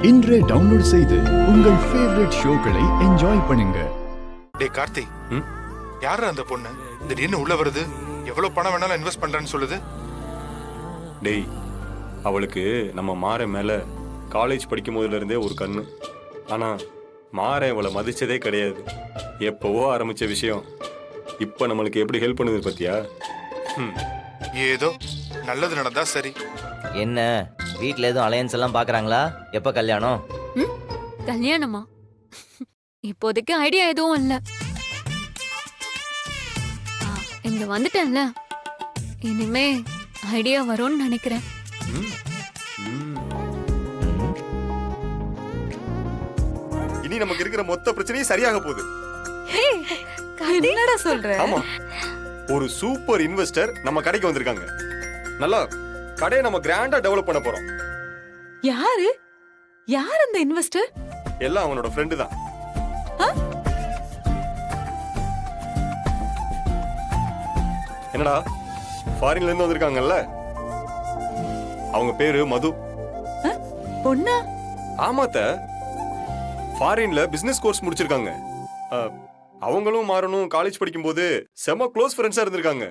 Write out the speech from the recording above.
இன்றே டவுன்லோட் செய்து உங்கள் ஃபேவரட் ஷோக்களை என்ஜாய் பண்ணுங்க. டேய் கார்த்தி, யாரு அந்த பொண்ணு திடீர்னு உள்ள வருது? எவ்வளவு பணம் வேணாலும் இன்வெஸ்ட் பண்றேன்னு சொல்லுது. டேய், அவளுக்கு நம்ம மாற மேல காலேஜ் படிக்கும் போதுல இருந்தே ஒரு கண்ணு. ஆனா மாற அவளை மதிச்சதே கிடையாது. எப்பவோ ஆரம்பிச்ச விஷயம் இப்ப நம்மளுக்கு எப்படி ஹெல்ப் பண்ணுது பத்தியா? ஏதோ நல்லது நடந்தா சரி. என்ன வீட்ல எதுவும் அலையன்ஸ் எல்லாம் பாக்குறாங்களா? எப்ப கல்யாணம்? கல்யாணமா? இப்போதைக்கு ஐடியா எதுவும் இல்ல. இங்க வந்துட்டேன்ல, இனிமே ஐடியா வரும்னு நினைக்கிறேன். இனி நமக்கு இருக்கிற மொத்த பிரச்சனையும் சரியாக போகுது. என்னடா சொல்ற? ஆமா, ஒரு சூப்பர் இன்வெஸ்டர் நம்ம கடைக்கு வந்திருக்காங்க. நல்லா கடையை நம்ம கிராண்டா டெவலப் பண்ண போறோம். யாரு யார் அந்த இன்வெஸ்டர்? எல்லாம் அவனோட ஃப்ரெண்டு தான். என்னடா, ஃபாரின்ல இருந்து வந்திருக்காங்கல்ல, அவங்க பேரு மது. பொண்ணா? ஆமாத்த, ஃபாரின்ல பிசினஸ் கோர்ஸ் முடிச்சிருக்காங்க. அவங்களும் மாறணும் காலேஜ் படிக்கும் போது செம க்ளோஸ் ஃப்ரெண்ட்ஸா இருந்திருக்காங்க.